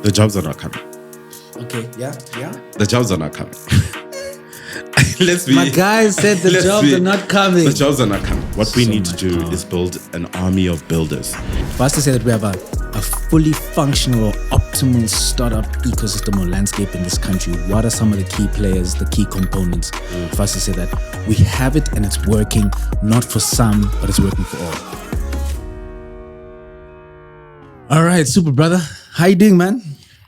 The jobs are not coming. Okay, yeah. The jobs are not coming. Let's be. My guy said the jobs are not coming. The jobs are not coming. What we need to do power. is build an army of builders. For us to say that we have a fully functional or optimal startup ecosystem or landscape in this country, what are some of the key players, the key components for us to say that we have it and it's working, not for some, but it's working for all? All right, super brother. How you doing, man?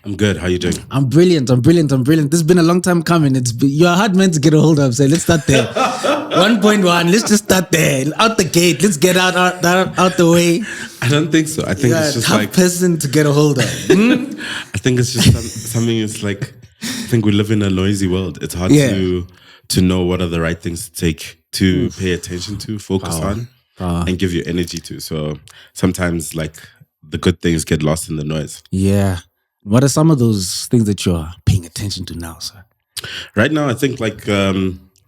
I'm good. How you doing? I'm brilliant. This has been a long time coming. You're a hard man to get a hold of. So let's start there. 1.1. Let's just start there. Out the gate. Let's get out the way. I don't think so. I think it's just tough like person to get a hold of. I think it's just something. It's like I think we live in a noisy world. It's hard to know what are the right things to take, to pay attention to, focus on, and give your energy to. So sometimes like the good things get lost in the noise. Yeah. What are some of those things that you're paying attention to now, sir? Right now, I think like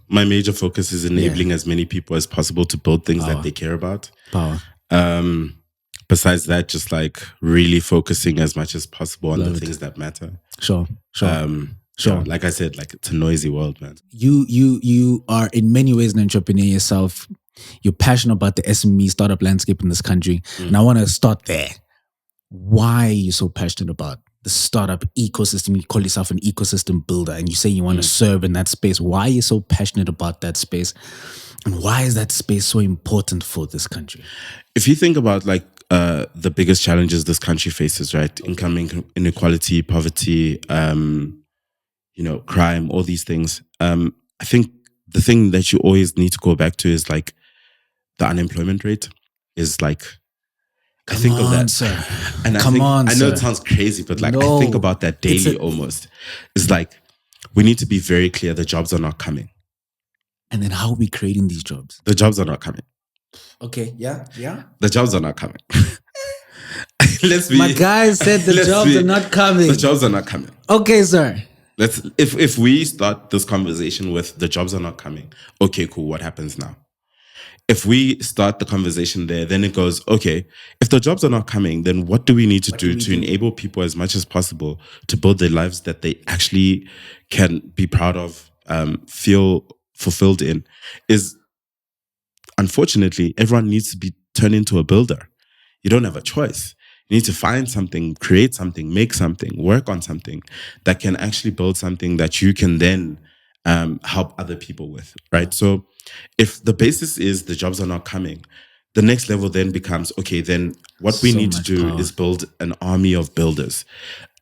my major focus is enabling as many people as possible to build things that they care about. Power. Besides that, just like really focusing as much as possible on the things that matter. Sure. Yeah, like I said, like it's a noisy world, man. You are in many ways an entrepreneur yourself. You're passionate about the SME startup landscape in this country. And I want to start there. Why are you so passionate about the startup ecosystem? You call yourself an ecosystem builder and you say you want to serve in that space. Why are you so passionate about that space? And why is that space so important for this country? If you think about like the biggest challenges this country faces, right? Income inequality, poverty, crime, all these things. I think the thing that you always need to go back to is like the unemployment rate is like, I think of that, sir. And I know it sounds crazy, but like I think about that daily almost. It's like we need to be very clear: the jobs are not coming. And then how are we creating these jobs? The jobs are not coming. Okay, yeah. The jobs are not coming. Let's be. My guy said the jobs are not coming. The jobs are not coming. Okay, sir. If we start this conversation with the jobs are not coming. Okay, cool. What happens now? If we start the conversation there, then it goes, okay, if the jobs are not coming, then what do we need to do to enable people as much as possible to build their lives that they actually can be proud of, feel fulfilled in? Is unfortunately, everyone needs to be turned into a builder. You don't have a choice. You need to find something, create something, make something, work on something that can actually build something that you can then help other people with, right? So if the basis is the jobs are not coming, the next level then becomes, okay, then what we need to do is build an army of builders,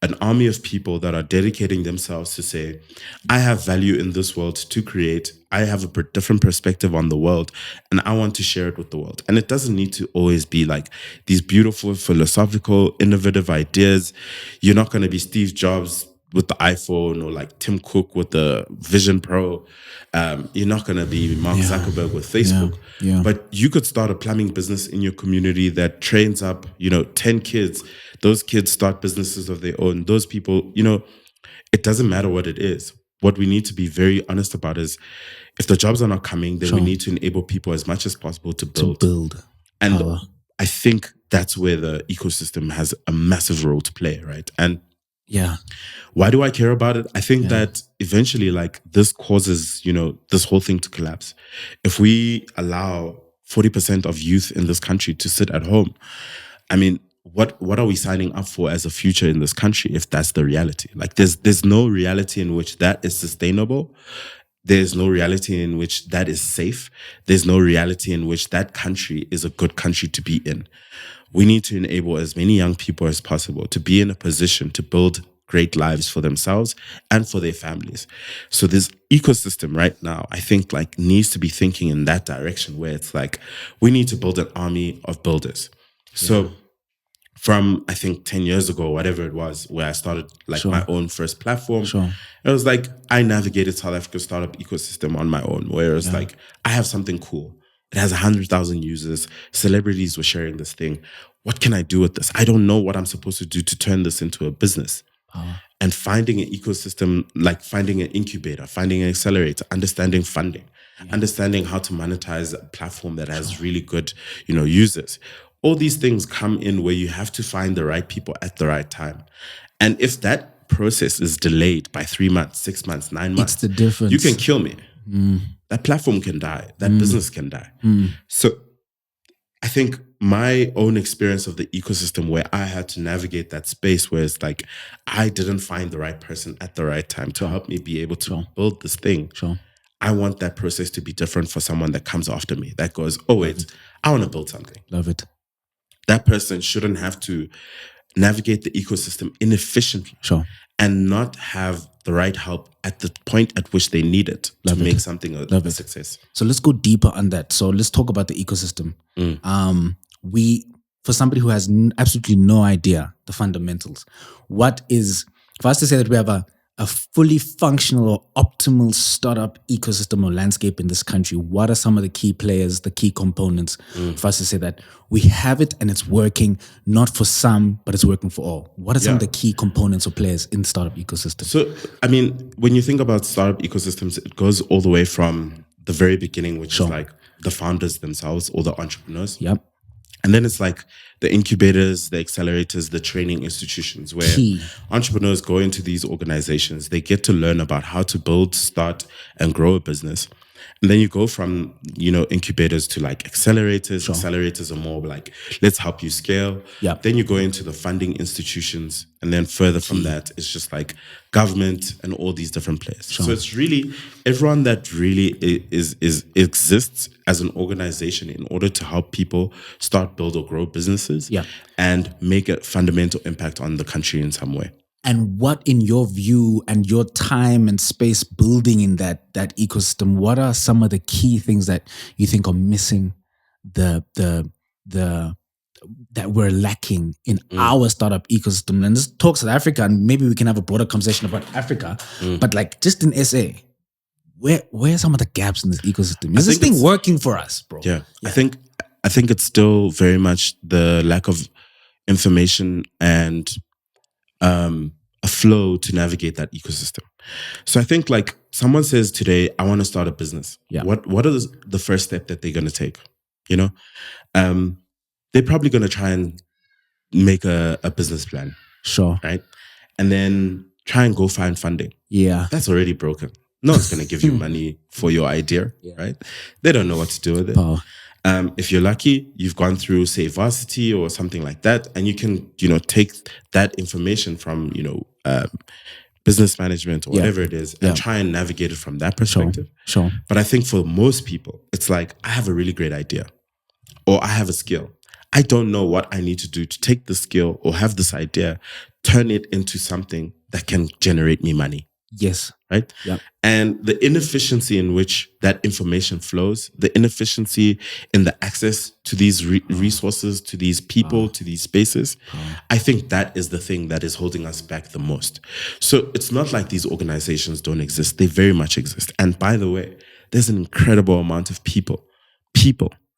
an army of people that are dedicating themselves to say, I have value in this world to create. I have a different perspective on the world and I want to share it with the world. And it doesn't need to always be like these beautiful, philosophical, innovative ideas. You're not going to be Steve Jobs with the iPhone or like Tim Cook with the Vision Pro. You're not going to be Mark Zuckerberg with Facebook. Yeah. But you could start a plumbing business in your community that trains up, 10 kids. Those kids start businesses of their own. Those people, it doesn't matter what it is. What we need to be very honest about is if the jobs are not coming, then we need to enable people as much as possible to build. And I think that's where the ecosystem has a massive role to play, right? And why do I care about it? I think that eventually, like, this causes, this whole thing to collapse. If we allow 40% of youth in this country to sit at home, I mean, what are we signing up for as a future in this country if that's the reality? Like, there's no reality in which that is sustainable. There's no reality in which that is safe. There's no reality in which that country is a good country to be in. We need to enable as many young people as possible to be in a position to build great lives for themselves and for their families. So this ecosystem right now, I think like needs to be thinking in that direction where it's like, we need to build an army of builders. So from, I think 10 years ago, whatever it was, where I started like my own first platform, it was like, I navigated South Africa's startup ecosystem on my own, where it's like, I have something cool. It has 100,000 users. Celebrities were sharing this thing. What can I do with this? I don't know what I'm supposed to do to turn this into a business. And finding an ecosystem, like finding an incubator, finding an accelerator, understanding funding, understanding how to monetize a platform that has really good, users. All these things come in where you have to find the right people at the right time. And if that process is delayed by 3 months, 6 months, 9 months, It's the difference. you can kill me. That platform can die. That business can die. So I think my own experience of the ecosystem where I had to navigate that space where it's like I didn't find the right person at the right time to help me be able to build this thing. Sure. I want that process to be different for someone that comes after me, that goes, oh, wait, I want to build something. Love it. That person shouldn't have to navigate the ecosystem inefficiently and not have the right help at the point at which they need it to make something a success. So let's go deeper on that. So let's talk about the ecosystem. For somebody who has absolutely no idea the fundamentals, what is, for us to say that we have a fully functional or optimal startup ecosystem or landscape in this country, what are some of the key players, the key components for us to say that we have it and it's working, not for some, but it's working for all? What are some of the key components or players in the startup ecosystem? So, I mean, when you think about startup ecosystems, it goes all the way from the very beginning, which is like the founders themselves or the entrepreneurs. Yep. And then it's like the incubators, the accelerators, the training institutions where entrepreneurs go into these organizations. They get to learn about how to build, start, and grow a business. And then you go from, incubators to like accelerators. Accelerators are more like, let's help you scale. Yep. Then you go into the funding institutions. And then further from that, it's just like government and all these different players. So it's really everyone that really exists as an organization in order to help people start, build, or grow businesses and make a fundamental impact on the country in some way. And what, in your view and your time and space building in that ecosystem, what are some of the key things that you think are missing, that we're lacking in our startup ecosystem? And this talks South Africa, and maybe we can have a broader conversation about Africa, but like just in SA, where are some of the gaps in this ecosystem? Is this thing working for us, bro? Yeah. I think it's still very much the lack of information and a flow to navigate that ecosystem. So I think like someone says today, I want to start a business. Yeah. What is the first step that they're going to take? They're probably going to try and make a business plan. Sure. Right. And then try and go find funding. Yeah. That's already broken. No one's going to give you money for your idea. Right. They don't know what to do with it. Oh. If you're lucky, you've gone through, say, varsity or something like that, and you can, take that information from, business management or whatever it is, and try and navigate it from that perspective. Sure. But I think for most people, it's like, I have a really great idea, or I have a skill. I don't know what I need to do to take the skill or have this idea, turn it into something that can generate me money. Yes. Right? Yep. And the inefficiency in which that information flows, the inefficiency in the access to these resources, to these people, to these spaces, I think that is the thing that is holding us back the most. So it's not like these organizations don't exist. They very much exist. And by the way, there's an incredible amount of people,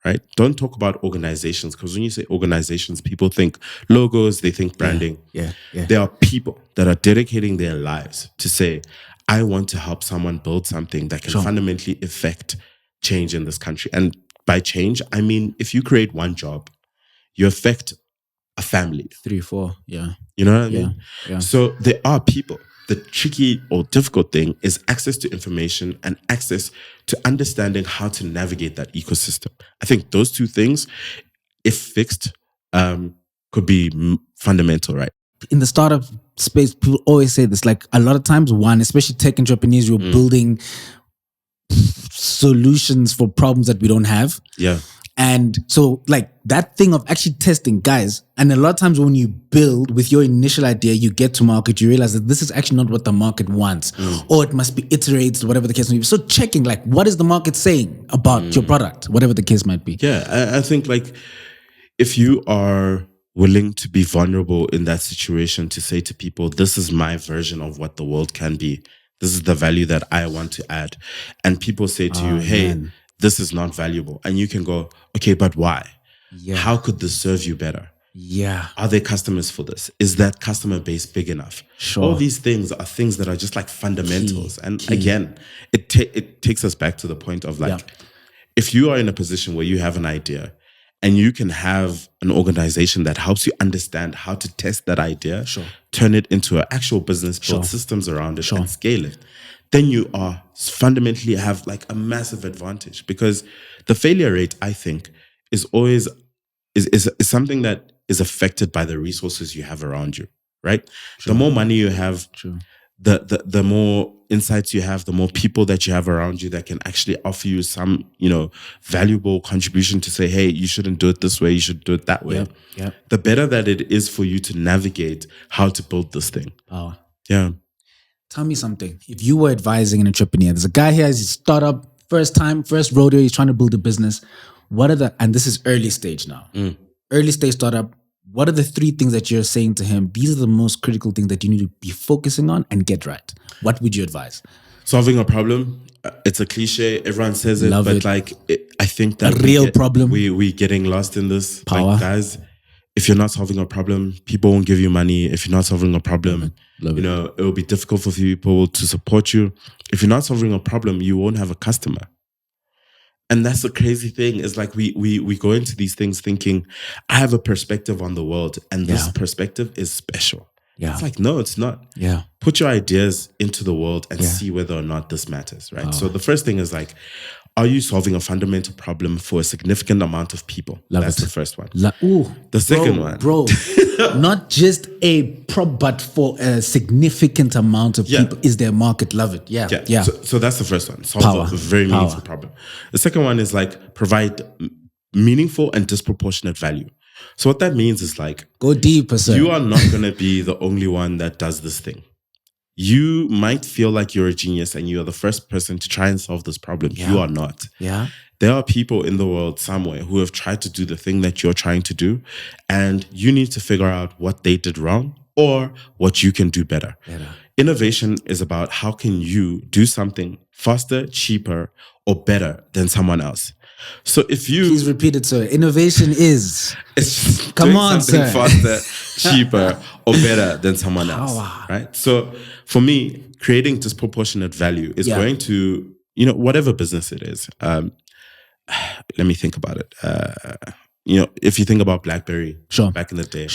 right? Don't talk about organizations, because when you say organizations, people think logos, they think branding. Yeah. There are people that are dedicating their lives to say, I want to help someone build something that can fundamentally affect change in this country. And by change, I mean, if you create one job, you affect a family. 3, 4, yeah. You know what I mean? Yeah. So there are people. The tricky or difficult thing is access to information and access to understanding how to navigate that ecosystem. I think those two things, if fixed, could be fundamental, right? In the startup space, people always say this, like a lot of times, especially tech entrepreneurs, you're building solutions for problems that we don't have. Yeah. And so like that thing of actually testing, guys, and a lot of times when you build with your initial idea, you get to market, you realize that this is actually not what the market wants, or it must be iterated, whatever the case may be. So checking like, what is the market saying about your product, whatever the case might be. Yeah, I think like if you are willing to be vulnerable in that situation, to say to people, this is my version of what the world can be. This is the value that I want to add. And people say to you, hey, this is not valuable. And you can go, okay, but why? Yeah. How could this serve you better? Yeah. Are there customers for this? Is that customer base big enough? Sure. All these things are things that are just like fundamentals. Again, it takes us back to the point of like, if you are in a position where you have an idea and you can have an organization that helps you understand how to test that idea, turn it into an actual business, build systems around it, and scale it, then you are fundamentally have like a massive advantage, because the failure rate, I think, is always is something that is affected by the resources you have around you, right? The more money you have, the more insights you have, the more people that you have around you that can actually offer you some, valuable contribution to say, hey, you shouldn't do it this way, you should do it that way. The better that it is for you to navigate how to build this thing. Yeah. Tell me something. If you were advising an entrepreneur, there's a guy here, he's a startup, first rodeo, he's trying to build a business. And this is early stage now, early stage startup. What are the 3 things that you're saying to him? These are the most critical things that you need to be focusing on and get right. What would you advise? Solving a problem. It's a cliche. Everyone says it, but I think that a real problem. We're getting lost in this. Power. Like, guys, if you're not solving a problem, people won't give you money. If you're not solving a problem, it will be difficult for people to support you. If you're not solving a problem, you won't have a customer. And that's the crazy thing, is like we go into these things thinking, I have a perspective on the world, and this perspective is special. It's like, no, it's not. Put your ideas into the world and see whether or not this matters, right? So the first thing is like, are you solving a fundamental problem for a significant amount of people? That's the first one. The second one. Bro, not just a but for a significant amount of people. Is there a market? Love it. Yeah. So that's the first one. Solve a very meaningful problem. The second one is like, provide meaningful and disproportionate value. So what that means is like, go deeper, sir. You are not going to be the only one that does this thing. You might feel like you're a genius and you are the first person to try and solve this problem. You are not. There are people in the world somewhere who have tried to do the thing that you're trying to do, and you need to figure out what they did wrong or what you can do better. Innovation is about how can you do something faster, cheaper, or better than someone else. So if you... Please repeat it, sir. Innovation is... It's come on, something sir. faster, cheaper, or better than someone else, right? So for me, creating disproportionate value is going to, whatever business it is. Let me think about it. If you think about BlackBerry back in the day.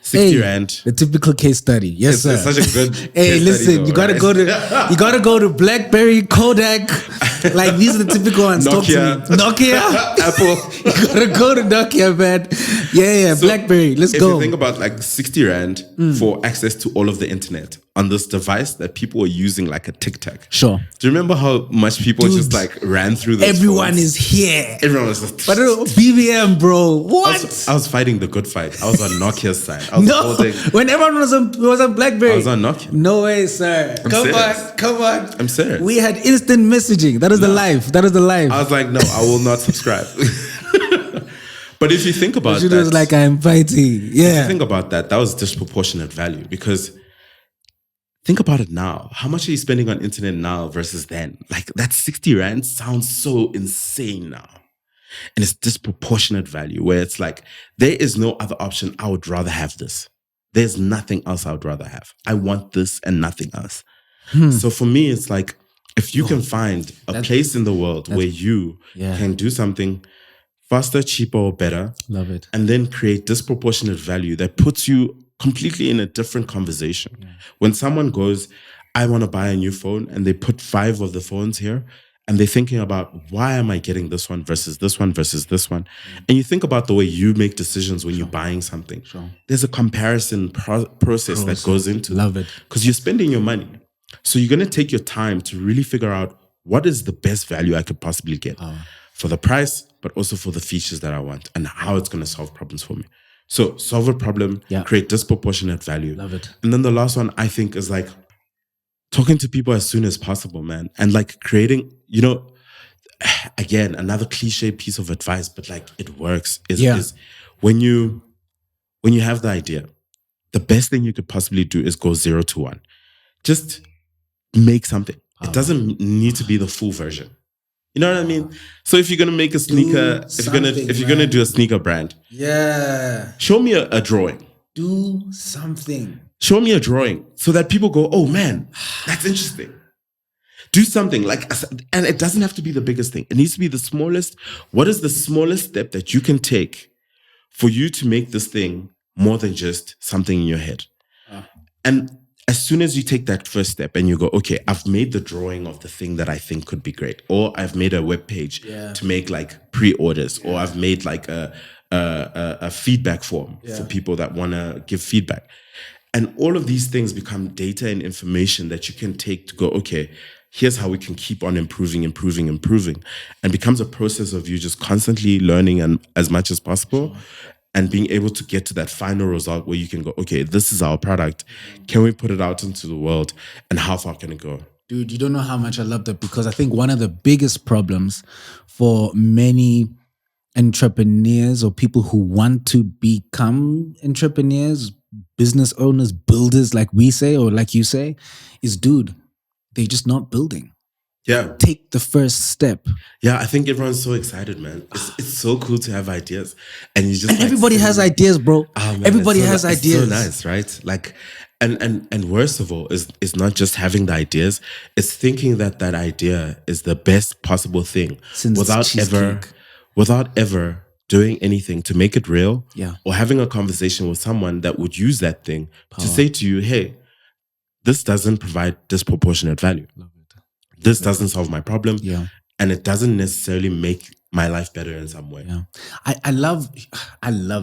60 Rand. The typical case study. Yes, sir. It's such a good hey, listen, though, you gotta go to BlackBerry, Kodak. Like, these are the typical ones. Nokia. Apple. You gotta go to Nokia, man. Yeah, so BlackBerry. Let's go. If you think about like 60 Rand for access to all of the internet on this device that people were using like a Tic Tac. Sure. Do you remember how much people just like ran through those Everyone phones? is here. Everyone was just... But BBM, bro. What? I was fighting the good fight. I was on Nokia's side. When everyone was on BlackBerry. I was on Nokia. No way, sir. Come on. I'm serious. We had instant messaging. That is the life. I was like, no, I will not subscribe. But if you think about that, was like, I'm fighting. Yeah. If you think about that was disproportionate value, because think about it now. How much are you spending on internet now versus then? Like, that 60 Rand sounds so insane now. And it's disproportionate value, where it's like, there is no other option. I would rather have this. There's nothing else I would rather have. I want this and nothing else. So for me, it's like, if you can find a place in the world where you can do something faster, cheaper, or better, love it, and then create disproportionate value that puts you completely in a different conversation. When someone goes, I want to buy a new phone, and they put 5 of the phones here, and they're thinking about, why am I getting this one versus this one versus this one? And you think about the way you make decisions when you're buying something. There's a comparison process that goes into love it, because you're spending your money. So you're going to take your time to really figure out, what is the best value I could possibly get for the price, but also for the features that I want and how it's going to solve problems for me. So solve a problem, create disproportionate value. Love it. And then the last one, I think, is like talking to people as soon as possible, man. And like creating, again, another cliche piece of advice, but like it works, is when you have the idea, the best thing you could possibly do is go 0 to 1. Just make something. It doesn't need to be the full version. You know what I mean? So if you're gonna make a sneaker, if you're gonna do a sneaker brand, show me a drawing. Do something. Show me a drawing so that people go, oh man, that's interesting. Do something and it doesn't have to be the biggest thing. It needs to be the smallest. What is the smallest step that you can take for you to make this thing more than just something in your head? And as soon as you take that first step and you go, okay, I've made the drawing of the thing that I think could be great, or I've made a web page to make like pre-orders, or I've made like a feedback form for people that want to give feedback. And all of these things become data and information that you can take to go, okay, here's how we can keep on improving, and becomes a process of you just constantly learning and as much as possible. And being able to get to that final result where you can go, okay, this is our product. Can we put it out into the world? And how far can it go? Dude, you don't know how much I love that, because I think one of the biggest problems for many entrepreneurs or people who want to become entrepreneurs, business owners, builders, like we say, or like you say, is, dude, they're just not building. Yeah. Take the first step. Yeah, I think everyone's so excited, man. It's so cool to have ideas. And you just and everybody has ideas, bro. Man, everybody has ideas. It's so nice, right? Like, and worst of all is not just having the ideas, it's thinking that idea is the best possible thing without ever doing anything to make it real, or having a conversation with someone that would use that thing to say to you, hey, this doesn't provide disproportionate value. This doesn't solve my problem. And it doesn't necessarily make my life better in some way. I love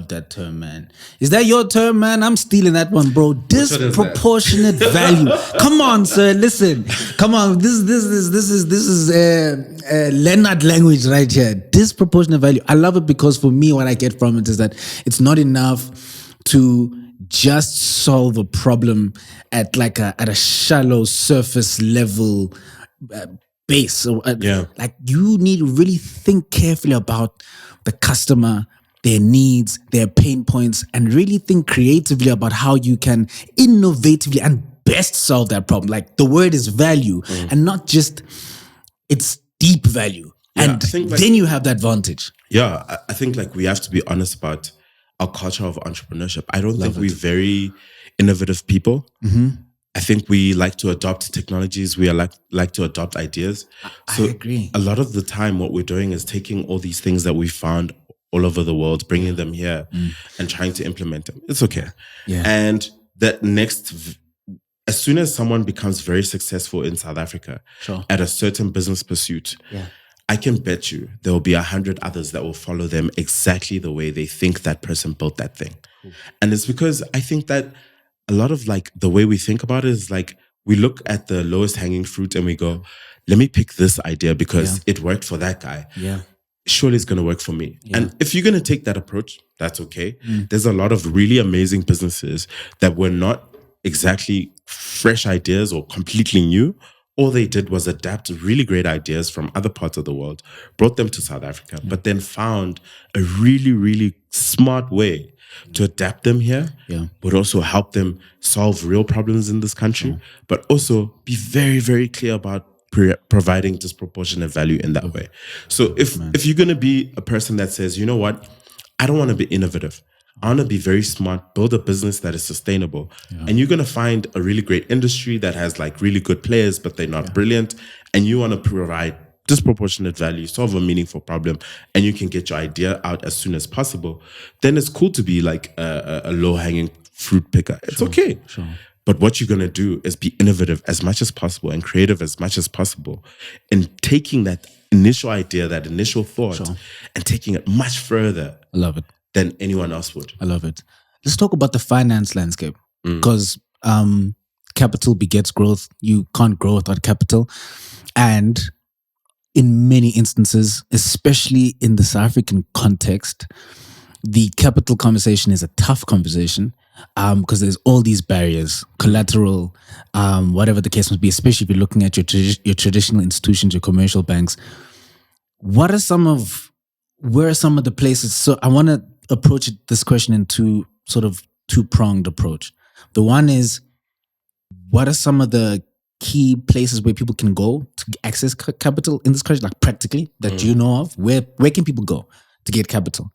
that term, man. Is that your term, man? I'm stealing that one, bro. Disproportionate value. Come on, sir. Listen. Come on. This is Leonard language right here. Disproportionate value. I love it because for me, what I get from it is that it's not enough to just solve a problem at a shallow surface level base. So, like, you need to really think carefully about the customer, their needs, their pain points, and really think creatively about how you can innovatively and best solve that problem. Like, the word is value, and not just it's deep value. And then you have that advantage. Yeah, I think like we have to be honest about our culture of entrepreneurship. I don't think we're very innovative people. I think we like to adopt technologies. We are like to adopt ideas. So I agree. A lot of the time, what we're doing is taking all these things that we found all over the world, bringing them here and trying to implement them. It's okay. And that as soon as someone becomes very successful in South Africa at a certain business pursuit, I can bet you there will be 100 others that will follow them exactly the way they think that person built that thing. And it's because I think that a lot of like the way we think about it is like we look at the lowest hanging fruit and we go, let me pick this idea because it worked for that guy. Surely it's going to work for me. And if you're going to take that approach, that's okay. There's a lot of really amazing businesses that were not exactly fresh ideas or completely new. All they did was adapt really great ideas from other parts of the world, brought them to South Africa, but then found a really, really smart way to adapt them here, but also help them solve real problems in this country, but also be very, very clear about providing disproportionate value in that way. So if you're going to be a person that says, you know what, I don't want to be innovative, I want to be very smart, build a business that is sustainable. And you're going to find a really great industry that has like really good players, but they're not brilliant. And you want to provide disproportionate value, solve a meaningful problem, and you can get your idea out as soon as possible. Then it's cool to be like a low-hanging fruit picker. It's okay. But what you're going to do is be innovative as much as possible and creative as much as possible in taking that initial idea, that initial thought, and taking it much further. I love it. Than anyone else would. I love it. Let's talk about the finance landscape, because capital begets growth. You can't grow without capital. And in many instances, especially in the South African context, the capital conversation is a tough conversation because there's all these barriers, collateral, whatever the case must be, especially if you're looking at your traditional institutions, your commercial banks. Where are some of the places? So I want to approach this question in two-pronged approach. The one is, what are some of the key places where people can go to access capital in this country, like practically, that you know of? Where can people go to get capital?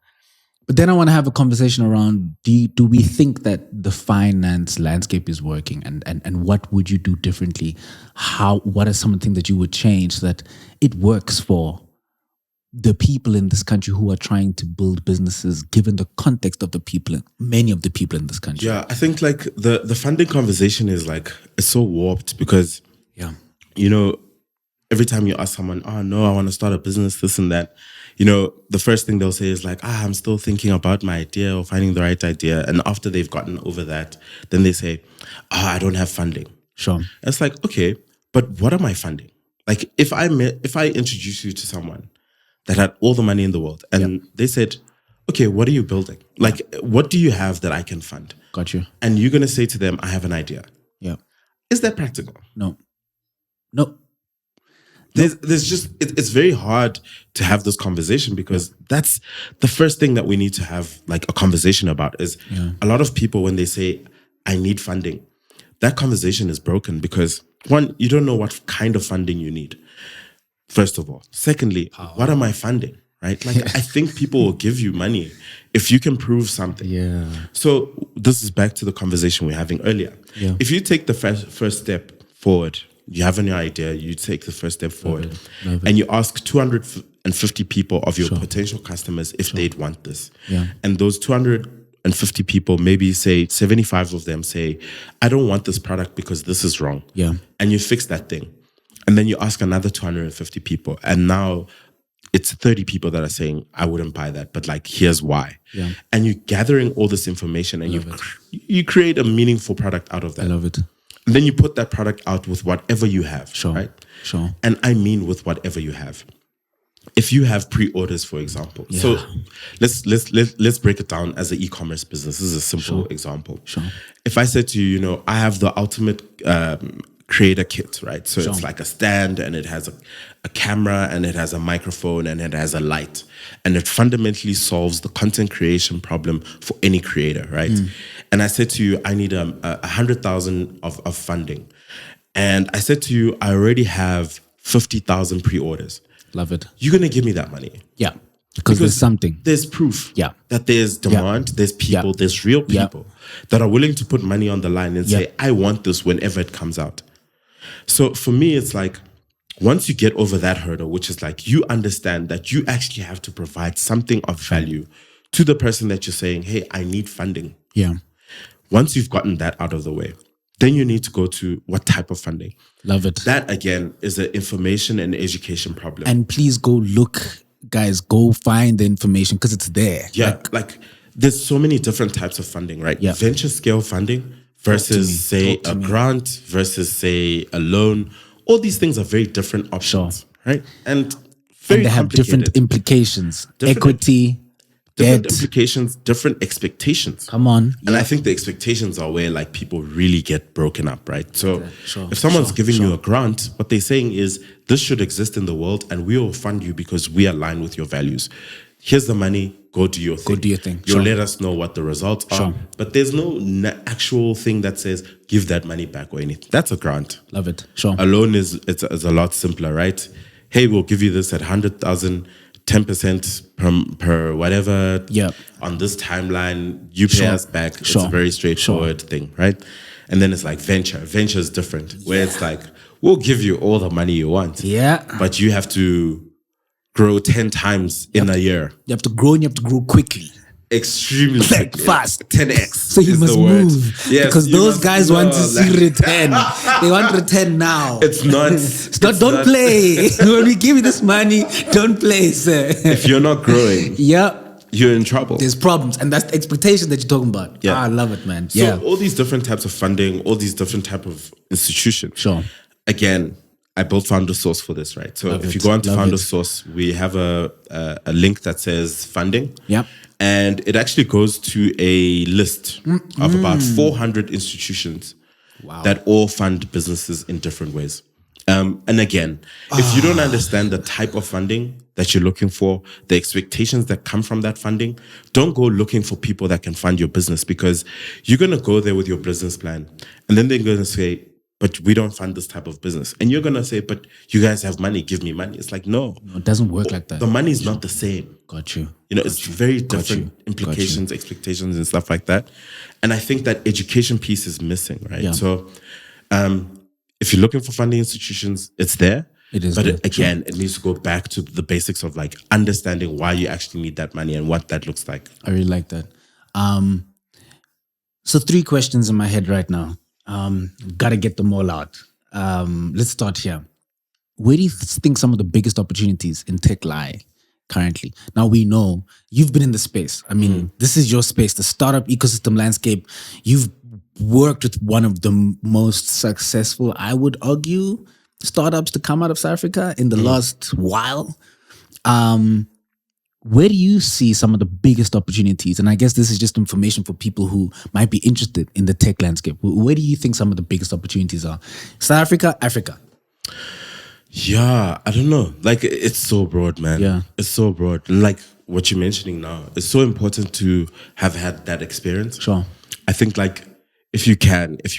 But then I want to have a conversation around, do we think that the finance landscape is working, and what would you do differently? What are some of the things that you would change so that it works for the people in this country who are trying to build businesses, given the context of many of the people in this country? Yeah, I think like the funding conversation is like, it's so warped because, Yeah. you know, every time you ask someone, oh no, I want to start a business, this and that, you know, the first thing they'll say is like, I'm still thinking about my idea or finding the right idea. And after they've gotten over that, then they say, I don't have funding. Sure. It's like, okay, but what am I funding? Like if I introduce you to someone that had all the money in the world and they said, okay, what are you building? Like, what do you have that I can fund? Got you. And you're going to say to them, I have an idea. Yeah. Is that practical? No. There's just, it's very hard to have this conversation because that's the first thing that we need to have like a conversation about is a lot of people, when they say, I need funding, that conversation is broken because one, you don't know what kind of funding you need. First of all. Secondly, what am I funding? Right? Like, I think people will give you money if you can prove something. Yeah. So this is back to the conversation we were having earlier. Yeah. If you take the first step forward, you have an idea, you take the first step forward, and you ask 250 people of your potential customers if they'd want this. Yeah. And those 250 people, maybe say 75 of them say, I don't want this product because this is wrong. Yeah. And you fix that thing. And then you ask another 250 people. And now it's 30 people that are saying, I wouldn't buy that, but like, here's why. Yeah. And you're gathering all this information and you create a meaningful product out of that. I love it. And then you put that product out with whatever you have. Sure. Right? Sure. And I mean with whatever you have. If you have pre-orders, for example. Yeah. So let's break it down as an e-commerce business. This is a simple example. Sure. If I said to you, I have the ultimate creator kit, right? So it's like a stand and it has a camera and it has a microphone and it has a light. And it fundamentally solves the content creation problem for any creator, right? And I said to you, I need 100,000 of funding. And I said to you, I already have 50,000 pre-orders. Love it. You're going to give me that money. Yeah. Because there's something. There's proof. Yeah. That there's demand, there's people, there's real people that are willing to put money on the line and say, I want this whenever it comes out. So for me, it's like, once you get over that hurdle, which is like, you understand that you actually have to provide something of value to the person that you're saying, hey, I need funding. Yeah. Once you've gotten that out of the way, then you need to go to what type of funding. Love it. That, again, is an information and education problem. And please go look, guys, go find the information because it's there. Yeah, like there's so many different types of funding, right? Yeah. Venture scale funding versus, say, a grant versus, say, a loan. All these things are very different options, right? And very they have different implications. Equity, different debt. implications, different expectations. Come on. And I think the expectations are where like people really get broken up, right? So if someone's giving you a grant, what they're saying is this should exist in the world and we will fund you because we align with your values. Here's the money, go do your thing. Go do your thing. You'll let us know what the results are. But there's no actual thing that says give that money back or anything. That's a grant. Love it. Sure. A loan is a lot simpler, right? Hey, we'll give you this at 100,000, 10% per whatever. Yeah. On this timeline, you pay us back. It's a very straightforward thing, right? And then it's like venture. Venture is different, where it's like, we'll give you all the money you want. Yeah. But you have to grow 10 times in a year. You have to grow and you have to grow quickly. Extremely like fast. 10x. So you must move. Yes, because those guys want to see return. They want return now. It's not. Don't play. When we give you this money, don't play, sir. If you're not growing, you're in trouble. There's problems. And that's the expectation that you're talking about. Yeah. I love it, man. So all these different types of funding, all these different type of institutions. Sure. Again, I built Founder Source for this, right? So if you go onto Founder Source, we have a link that says funding. Yep. And it actually goes to a list of about 400 institutions that all fund businesses in different ways. And again, if you don't understand the type of funding that you're looking for, the expectations that come from that funding, don't go looking for people that can fund your business because you're going to go there with your business plan. And then they're going to say, but we don't fund this type of business. And you're gonna say, but you guys have money, give me money. It's like, no, It doesn't work like that. the money is not the same. Got you. It's very different implications, expectations, and stuff like that. And I think that education piece is missing, right? Yeah. So if you're looking for funding institutions, it's there. It is. But there. again, it needs to go back to the basics of like understanding why you actually need that money and what that looks like. I really like that. So 3 questions in my head right now. Gotta get them all out. Let's start here. Where do you think some of the biggest opportunities in tech lie currently? Now we know you've been in the space. I mean, this is your space, the startup ecosystem landscape. You've worked with one of the most successful, I would argue, startups to come out of South Africa in the last while. Where do you see some of the biggest opportunities? And I guess this is just information for people who might be interested in the tech landscape. Where do you think some of the biggest opportunities are? South Africa, Africa? Yeah, I don't know. Like, it's so broad, man. Yeah. It's so broad. Like what you're mentioning now, it's so important to have had that experience. Sure. I think like if you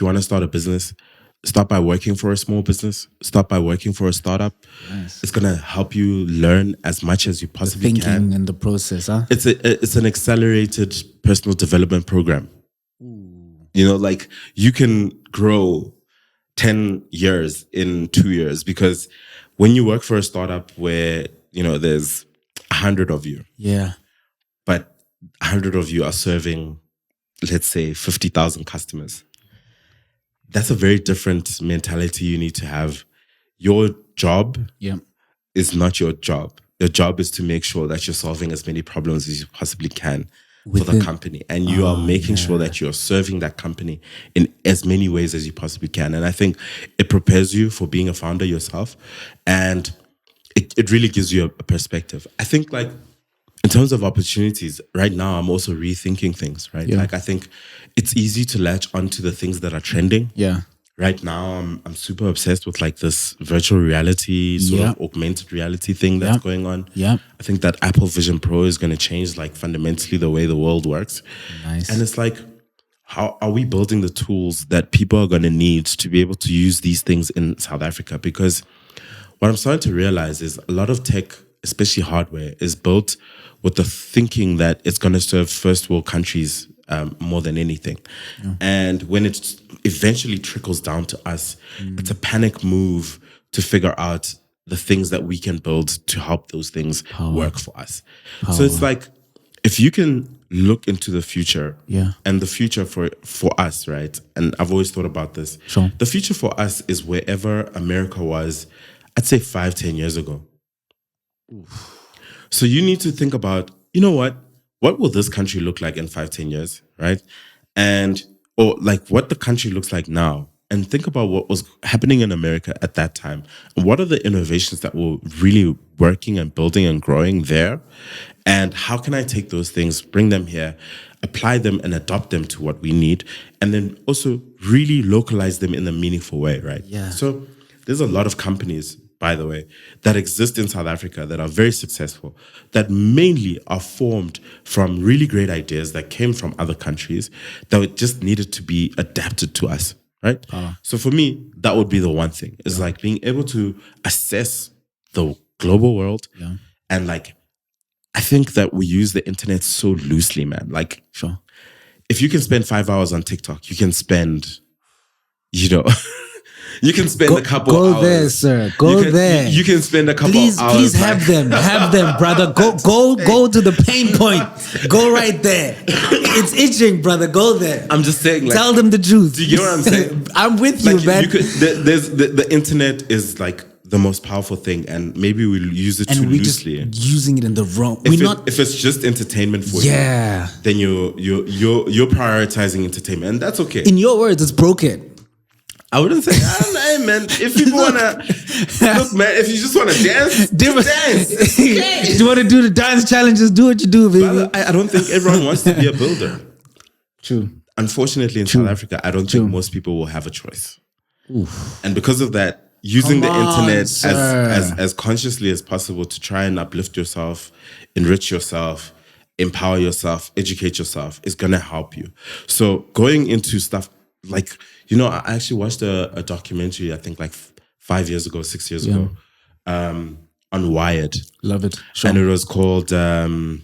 want to start a business, start by working for a small business, start by working for a startup. Nice. It's going to help you learn as much as you possibly Thinking can. and the process, huh? It's an accelerated personal development program. Like you can grow 10 years in 2 years, because when you work for a startup where, there's 100 of you, Yeah. but 100 of you are serving, let's say, 50,000 customers. That's a very different mentality you need to have. Your job is not your job. Your job is to make sure that you're solving as many problems as you possibly can for the company. And you are making sure that you're serving that company in as many ways as you possibly can. And I think it prepares you for being a founder yourself. And it really gives you a perspective. I think like in terms of opportunities, right now, I'm also rethinking things, right? Yeah. Like I think it's easy to latch onto the things that are trending. Yeah. Right now, I'm super obsessed with like this virtual reality, sort of augmented reality thing that's going on. Yeah. I think that Apple Vision Pro is going to change like fundamentally the way the world works. Nice. And it's like, how are we building the tools that people are going to need to be able to use these things in South Africa? Because what I'm starting to realize is a lot of tech, especially hardware, is built with the thinking that it's going to serve first world countries more than anything. Yeah. And when it eventually trickles down to us, it's a panic move to figure out the things that we can build to help those things work for us. So it's like, if you can look into the future, and the future for us, right? And I've always thought about this. Sure. The future for us is wherever America was, I'd say 5-10 years ago. Oof. So you need to think about, what will this country look like in 5-10 years, right? Or like what the country looks like now, and think about what was happening in America at that time. What are the innovations that were really working and building and growing there? And how can I take those things, bring them here, apply them and adopt them to what we need, and then also really localize them in a meaningful way, right? Yeah. So there's a lot of companies, by the way, that exist in South Africa that are very successful, that mainly are formed from really great ideas that came from other countries that just needed to be adapted to us, right? So for me, that would be the one thing, is like being able to assess the global world. Yeah. And like, I think that we use the internet so loosely, man. Like, sure, if you can spend 5 hours on TikTok, you can spend, you can spend a couple hours. Go there, sir. There. You can spend a couple hours. Please have them, brother. Go to the pain point. Go right there. It's itching, brother. Go there. I'm just saying. Like, tell them the truth. Do you get what I'm saying? I'm with you, man. The internet is like the most powerful thing, and maybe we use it too loosely. And we're just using it in the wrong. If it's just entertainment for you, then you're prioritizing entertainment, and that's okay. In your words, it's broken. I wouldn't say, hey, man, if people want to, look, man, if you just want to dance, dance. Okay. If you want to do the dance challenges, do what you do, baby. Brother, I don't think everyone wants to be a builder. True. Unfortunately, in South Africa, I don't think most people will have a choice. Oof. And because of that, using the internet as consciously as possible to try and uplift yourself, enrich yourself, empower yourself, educate yourself is going to help you. So going into stuff like, I actually watched a documentary, I think like 5 years ago, 6 years Yeah. ago, on Wired. Love it. And Sure. it was called The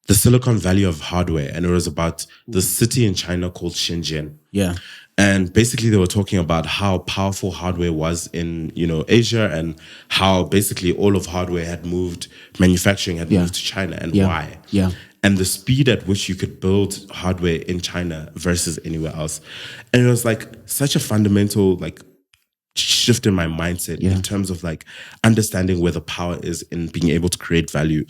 Silicon Valley of Hardware. And it was about the city in China called Shenzhen. Yeah. And basically they were talking about how powerful hardware was in, Asia, and how basically all of hardware had moved, manufacturing had moved to China, and Yeah. why. Yeah. And the speed at which you could build hardware in China versus anywhere else. And it was like such a fundamental like shift in my mindset in terms of like understanding where the power is in being able to create value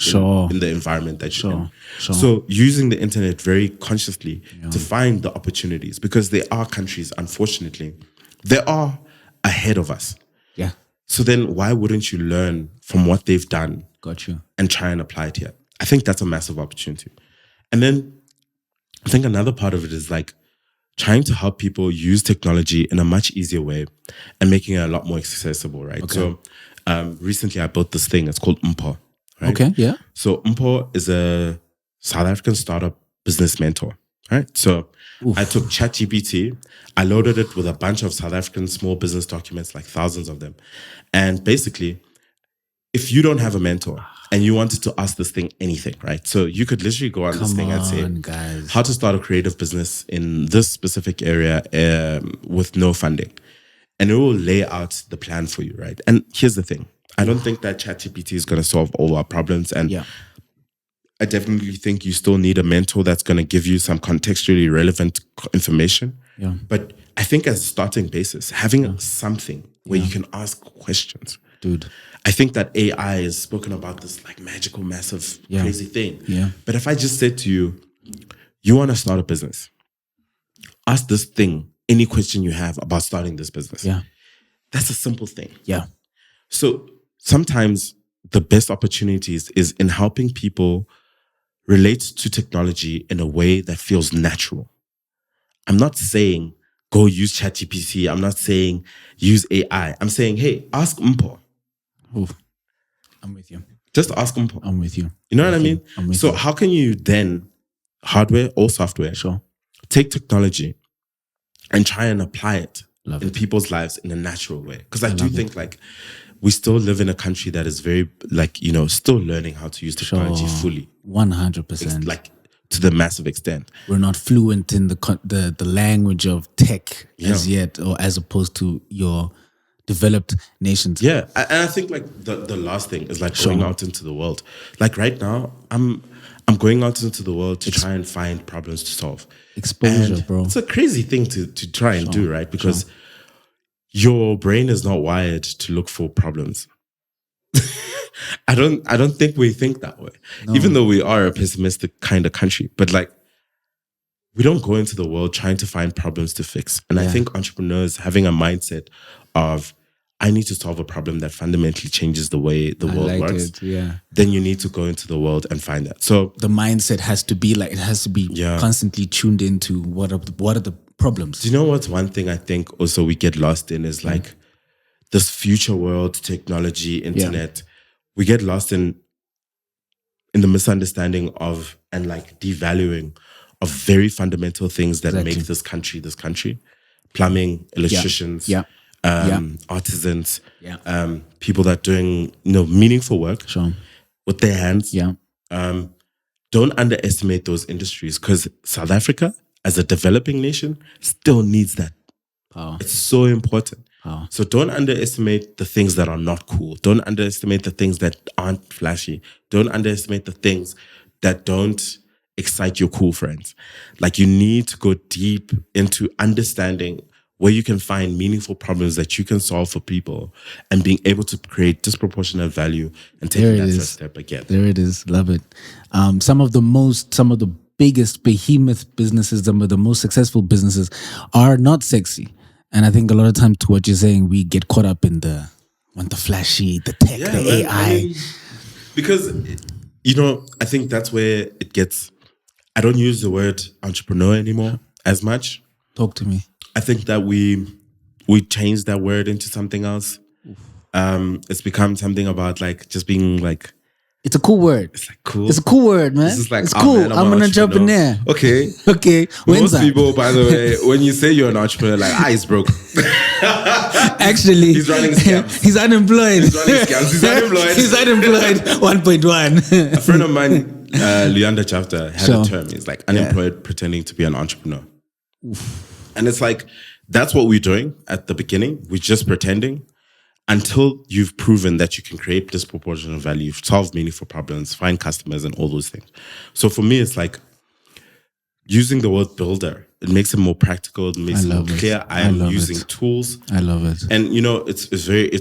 in the environment that you're in. So using the internet very consciously to find the opportunities, because there are countries, unfortunately, they are ahead of us. Yeah. So then why wouldn't you learn from what they've done? Got you. And try and apply it here? I think that's a massive opportunity. And then I think another part of it is like trying to help people use technology in a much easier way and making it a lot more accessible, right? Okay. So recently I built this thing, it's called Mpo, right? Okay, yeah. So Mpo is a South African startup business mentor, right? So I took ChatGPT, I loaded it with a bunch of South African small business documents, like thousands of them. And basically, if you don't have a mentor and you wanted to ask this thing anything, right? So you could literally go on this thing and say, guys. how to start a creative business in this specific area with no funding. And it will lay out the plan for you, right? And here's the thing. I don't think that ChatGPT is going to solve all our problems. And I definitely think you still need a mentor that's going to give you some contextually relevant information. Yeah. But I think as a starting basis, having something where you can ask questions. Dude. I think that AI is spoken about this like magical, massive, crazy thing. Yeah. But if I just said to you, you want to start a business, ask this thing any question you have about starting this business. Yeah. That's a simple thing. Yeah. So sometimes the best opportunities is in helping people relate to technology in a way that feels natural. I'm not saying go use ChatGPT. I'm not saying use AI. I'm saying, hey, ask Mpo. Oof. I'm with you. Just ask Mpo. I'm with you. You know what I mean? I'm with So you. how can you then, hardware or software, take technology and try and apply it in people's lives in a natural way? Because I do think like we still live in a country that is very like, still learning how to use technology fully. 100%. Like to the massive extent. We're not fluent in the language of tech as yet, or as opposed to your developed nations. Yeah. And I think like the last thing is like going out into the world. Like right now, I'm going out into the world to try and find problems to solve. Exposure, and bro. It's a crazy thing to try and do, right? Because your brain is not wired to look for problems. I don't think we think that way. No. Even though we are a pessimistic kind of country. But like we don't go into the world trying to find problems to fix. And I think entrepreneurs having a mindset of I need to solve a problem that fundamentally changes the way the world works. Then you need to go into the world and find that. So the mindset has to be like, it has to be constantly tuned into what are the problems. Do you know what's one thing I think also we get lost in is like this future world, technology, internet. We get lost in the misunderstanding of and like devaluing of very fundamental things that make this country. Plumbing, electricians, artisans, people that are doing meaningful work with their hands. Don't underestimate those industries, because South Africa, as a developing nation, still needs that power. It's so important. Power. So don't underestimate the things that are not cool. Don't underestimate the things that aren't flashy. Don't underestimate the things that don't excite your cool friends. Like you need to go deep into understanding where you can find meaningful problems that you can solve for people and being able to create disproportionate value and taking that first step again. There it is. Love it. Some of the biggest behemoth businesses, some of the most successful businesses are not sexy. And I think a lot of times, to what you're saying, we get caught up in the flashy, the tech, the AI. I mean, because, I think that's where it gets, I don't use the word entrepreneur anymore as much. Talk to me. I think that we changed that word into something else. It's become something about like just being like It's a cool word. It's like cool. It's a cool word, man. It's just like, it's oh, cool. man, I'm an entrepreneur. Okay. Okay. When's Most that? people, by the way, when you say you're an entrepreneur, like, he's broke. Actually, he's running scams. He's unemployed. He's running scams. He's unemployed. He's unemployed. 1.1. A friend of mine, Leander Chafter, had Sure. a term. He's like unemployed pretending to be an entrepreneur. Oof. And it's like, that's what we're doing at the beginning. We're just pretending until you've proven that you can create disproportionate value, solve meaningful problems, find customers, and all those things. So for me, it's like using the word builder. It makes it more practical. It makes it more clear. I am using tools. I love it. And you know, it's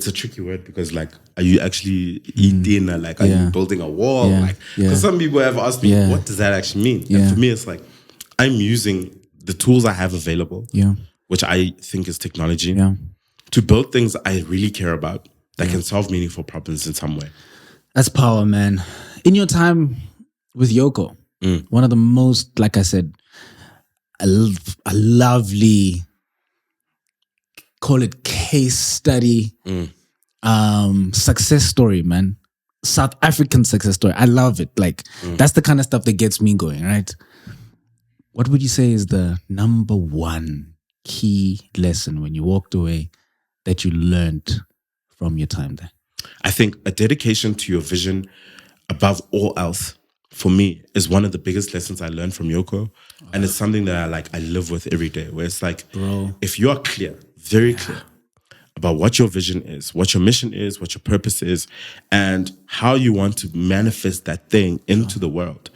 a tricky word because like, are you actually eating? Like, are you building a wall? Like, because some people have asked me, what does that actually mean? And for me, it's like, I'm using the tools I have available, which I think is technology, to build things I really care about that can solve meaningful problems in some way. That's power, man. In your time with Yoko, one of the most, like I said, a lovely, call it case study, success story, man. South African success story. I love it. Like, that's the kind of stuff that gets me going, right? What would you say is the number one key lesson when you walked away that you learned from your time there? I think a dedication to your vision above all else, for me, is one of the biggest lessons I learned from Yoko. And it's something that I live with every day, where it's like, bro, if you are clear, very clear about what your vision is, what your mission is, what your purpose is, and how you want to manifest that thing into the world,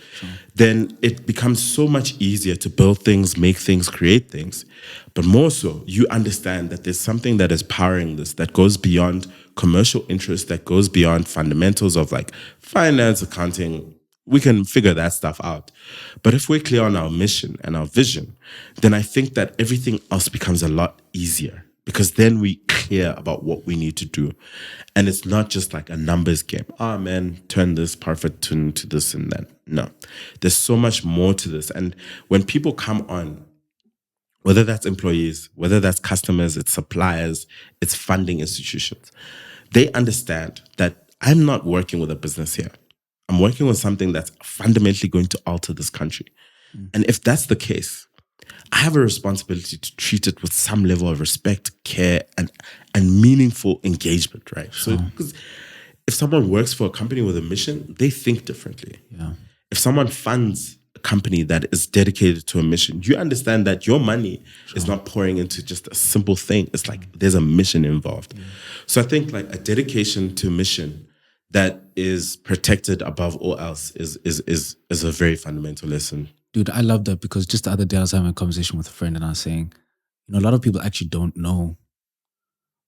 then it becomes so much easier to build things, make things, create things. But more so, you understand that there's something that is powering this, that goes beyond commercial interest, that goes beyond fundamentals of like finance, accounting. We can figure that stuff out. But if we're clear on our mission and our vision, then I think that everything else becomes a lot easier, because then we clear about what we need to do. And it's not just like a numbers game. Oh man, turn this perfect tune to this and that. No, there's so much more to this. And when people come on, whether that's employees, whether that's customers, it's suppliers, it's funding institutions, they understand that I'm not working with a business here. I'm working with something that's fundamentally going to alter this country. And if that's the case, I have a responsibility to treat it with some level of respect, care, and meaningful engagement, right? So, because if someone works for a company with a mission, they think differently. If someone funds a company that is dedicated to a mission, you understand that your money is not pouring into just a simple thing. It's like there's a mission involved. So I think like a dedication to mission that is protected above all else is a very fundamental lesson. Dude, I love that, because just the other day I was having a conversation with a friend and I was saying, a lot of people actually don't know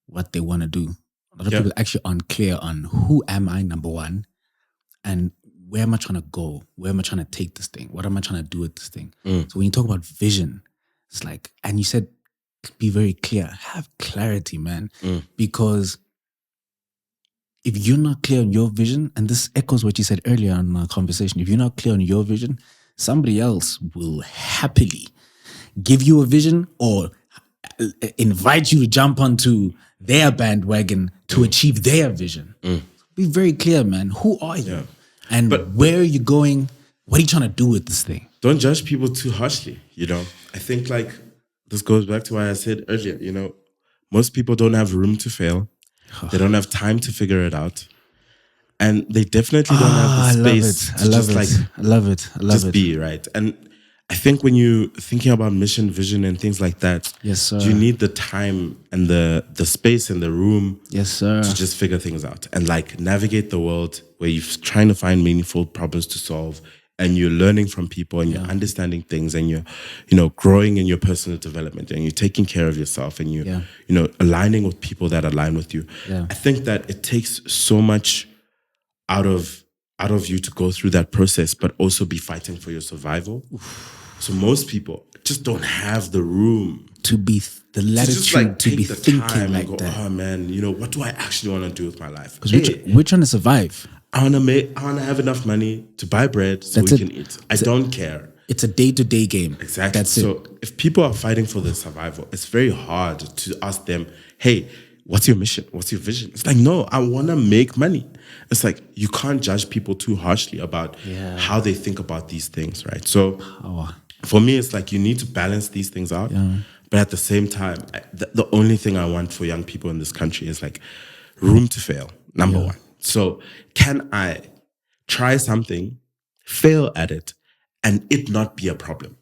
what they want to do. A lot of people actually aren't clear on who am I, number one, and where am I trying to go? Where am I trying to take this thing? What am I trying to do with this thing? So when you talk about vision, it's like, and you said, be very clear, have clarity, man, because if you're not clear on your vision, and this echoes what you said earlier in our conversation, if you're not clear on your vision, somebody else will happily give you a vision or invite you to jump onto their bandwagon to achieve their vision. Be very clear, man. Who are you? And where are you going? What are you trying to do with this thing? Don't judge people too harshly, I think like this goes back to what I said earlier, most people don't have room to fail. They don't have time to figure it out. And they definitely don't have the space to just be, right? And I think when you're thinking about mission, vision, and things like that, yes, sir, you need the time and the space and the room, yes, sir, to just figure things out and like navigate the world where you're trying to find meaningful problems to solve, and you're learning from people and you're understanding things, and you're growing in your personal development, and you're taking care of yourself, and you're aligning with people that align with you. I think that it takes so much out of you to go through that process, but also be fighting for your survival. So most people just don't have the room to be the latitude to be thinking like go, that. Oh man, what do I actually want to do with my life? Because we're trying to survive. I want to have enough money to buy bread so we can eat. I don't care. It's a day-to-day game. Exactly. So if people are fighting for their survival, it's very hard to ask them, hey, what's your mission? What's your vision? It's like, no, I want to make money. It's like, you can't judge people too harshly about how they think about these things, right? So for me, it's like, you need to balance these things out. But at the same time, the only thing I want for young people in this country is like room to fail, number one. So can I try something, fail at it, and it not be a problem?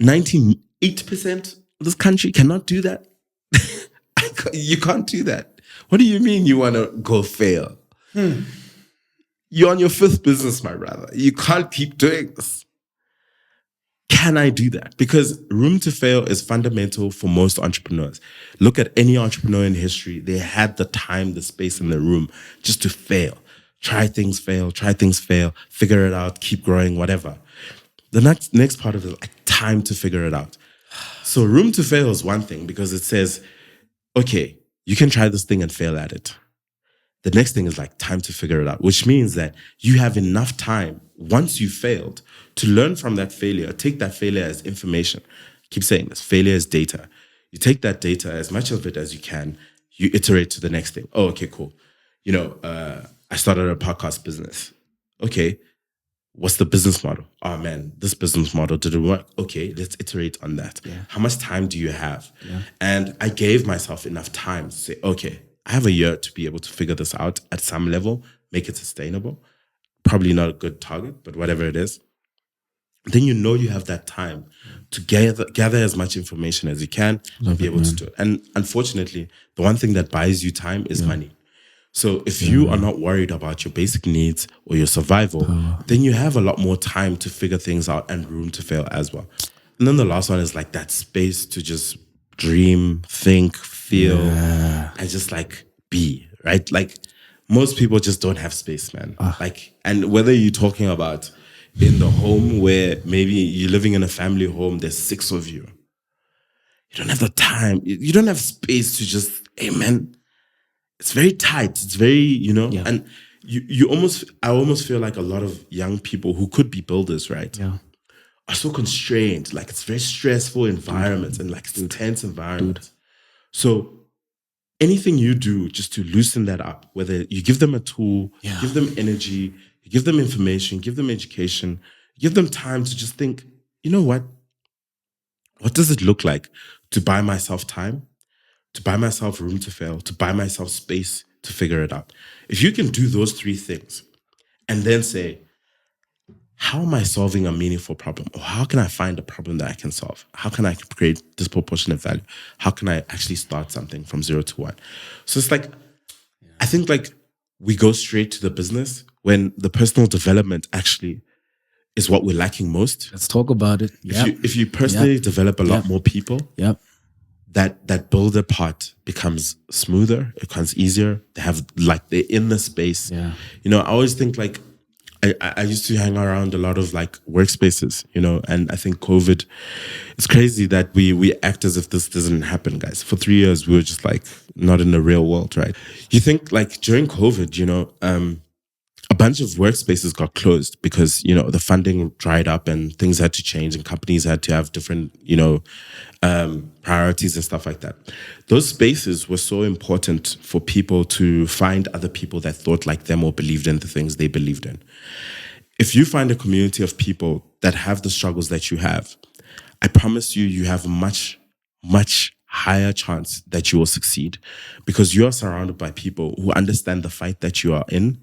98% of this country cannot do that. You can't do that. What do you mean you want to go fail? You're on your fifth business, my brother. You can't keep doing this. Can I do that? Because room to fail is fundamental for most entrepreneurs. Look at any entrepreneur in history. They had the time, the space, and the room just to fail. Try things, fail, figure it out, keep growing, whatever. The next part of it is like time to figure it out. So room to fail is one thing because it says, okay, you can try this thing and fail at it. The next thing is like time to figure it out, which means that you have enough time once you failed to learn from that failure, take that failure as information. Keep saying this, failure is data. You take that data, as much of it as you can, you iterate to the next thing. Oh, okay, cool. I started a podcast business. Okay, what's the business model? Oh man, this business model didn't work. Okay, let's iterate on that. How much time do you have? And I gave myself enough time to say, okay, I have a year to be able to figure this out at some level, make it sustainable. Probably not a good target, but whatever it is. Then you have that time to gather as much information as you can and be able to do it. And unfortunately, the one thing that buys you time is money. So if you are not worried about your basic needs or your survival, then you have a lot more time to figure things out and room to fail as well. And then the last one is like that space to just dream, think, feel, and just like be, right? Like most people just don't have space, man. Like, and whether you're talking about in the home where maybe you're living in a family home, there's 6 of you. You don't have the time. You don't have space to just, hey, man, it's very tight. It's very, and I almost feel like a lot of young people who could be builders, right? Are so constrained. Like it's very stressful environments and like it's intense environments. So anything you do just to loosen that up, whether you give them a tool, give them energy, you give them information, give them education, give them time to just think, you know what? What does it look like to buy myself time, to buy myself room to fail, to buy myself space to figure it out? If you can do those 3 things and then say, how am I solving a meaningful problem? Or how can I find a problem that I can solve? How can I create disproportionate value? How can I actually start something from 0 to 1? So it's like, I think like we go straight to the business when the personal development actually is what we're lacking most. Let's talk about it. If you personally develop a lot more people, that builder part becomes smoother, it becomes easier. They're in the space. I always think like, I used to hang around a lot of like workspaces, and I think COVID, it's crazy that we act as if this doesn't happen, guys. For 3 years, we were just like not in the real world, right? You think like during COVID, a bunch of workspaces got closed because, the funding dried up and things had to change and companies had to have different, priorities and stuff like that. Those spaces were so important for people to find other people that thought like them or believed in the things they believed in. If you find a community of people that have the struggles that you have, I promise you have a much, much higher chance that you will succeed because you are surrounded by people who understand the fight that you are in,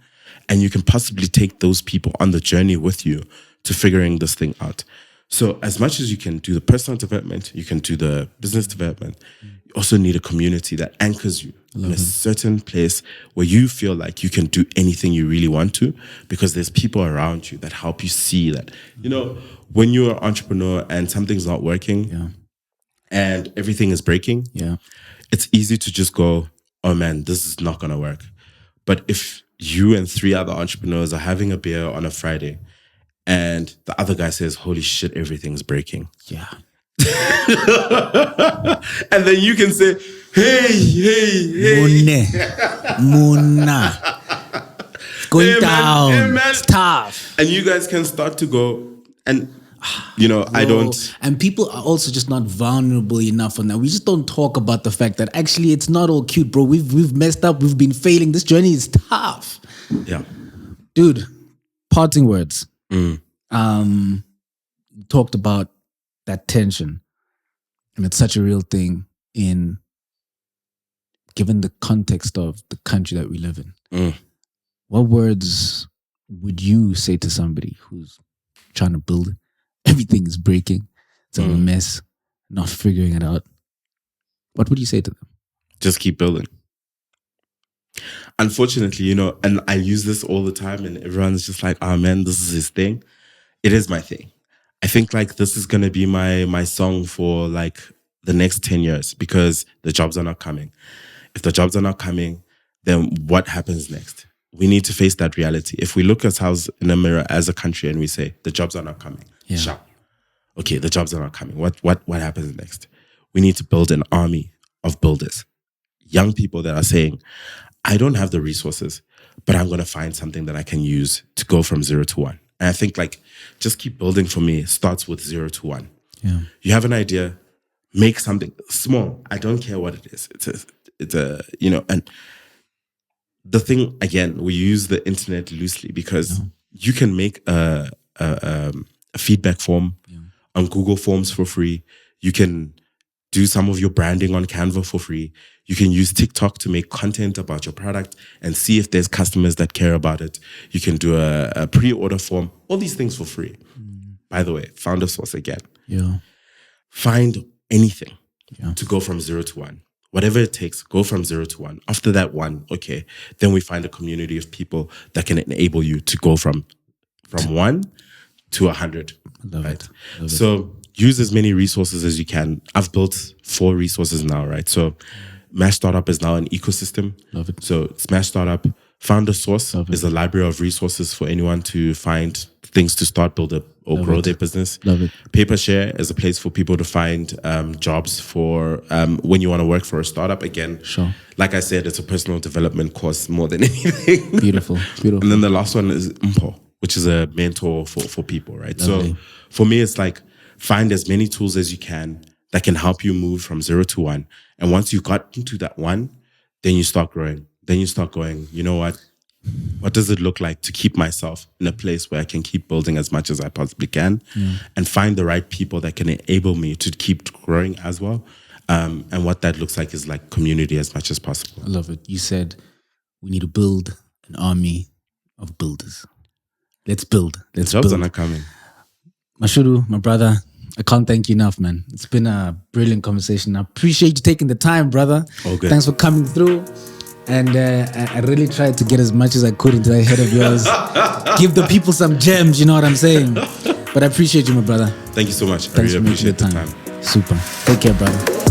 and you can possibly take those people on the journey with you to figuring this thing out. So as much as you can do the personal development, you can do the business development, you also need a community that anchors you in a certain place where you feel like you can do anything you really want to because there's people around you that help you see that. When you're an entrepreneur and something's not working and everything is breaking, it's easy to just go, oh man, this is not going to work. But if you and 3 other entrepreneurs are having a beer on a Friday and the other guy says, holy shit, everything's breaking. And then you can say, hey. Muna. It's going down. It's tough. And you guys can start to go and I Bro, don't. and people are also just not vulnerable enough on that. We just don't talk about the fact that actually it's not all cute, bro. We've messed up. We've been failing. This journey is tough, Yeah. dude. Parting words. Mm. Talked about that tension, and it's such a real thing in given the context of the country that we live in. Mm. What words would you say to somebody who's trying to build? Everything is breaking. It's a mess, not figuring it out. What would you say to them? Just keep building. Unfortunately, and I use this all the time, and everyone's just like, "Oh man, this is his thing." It is my thing. I think like this is gonna be my song for like the next 10 years because the jobs are not coming. If the jobs are not coming, then what happens next? We need to face that reality. If we look ourselves in a mirror as a country and we say the jobs are not coming, Yeah. okay, the jobs are not coming. What happens next? We need to build an army of builders, young people that are saying, I don't have the resources, but I'm going to find something that I can use to go from 0 to 1. And I think like just keep building for me starts with 0 to 1. Yeah. You have an idea, make something small. I don't care what it is. It's a and the thing again, we use the internet loosely because you can make a feedback form on Google Forms for free. You can do some of your branding on Canva for free. You can use TikTok to make content about your product and see if there's customers that care about it. You can do a pre-order form, all these things for free. By the way, founder source again. Yeah. Find anything to go from 0 to 1. Whatever it takes, go from 0 to 1. After that 1, okay, then we find a community of people that can enable you to go from 1 to 100. Love right? Love so use as many resources as you can. I've built 4 resources now, right? So Mash Startup is now an ecosystem. Love it. So Smash Startup. Founder Source is a library of resources for anyone to find things to start, build up, or grow their business. Love it. Papershare is a place for people to find jobs for when you want to work for a startup. Again, like I said, it's a personal development course more than anything. Beautiful. And then the last one is Mpo, which is a mentor for people, right? Lovely. So for me, it's like find as many tools as you can that can help you move from 0 to 1. And once you got into that 1, then you start growing. Then you start going, you know what? What does it look like to keep myself in a place where I can keep building as much as I possibly can and find the right people that can enable me to keep growing as well? And what that looks like is like community as much as possible. I love it. You said we need to build an army of builders. Let's build. Let's build. The jobs build. are not coming. Mashudu, my brother, I can't thank you enough, man. It's been a brilliant conversation. I appreciate you taking the time, brother. All good. Thanks for coming through. And I really tried to get as much as I could into that head of yours. Give the people some gems, you know what I'm saying? But I appreciate you, my brother. Thank you so much. Thanks I really appreciate the time. Super. Take care, brother.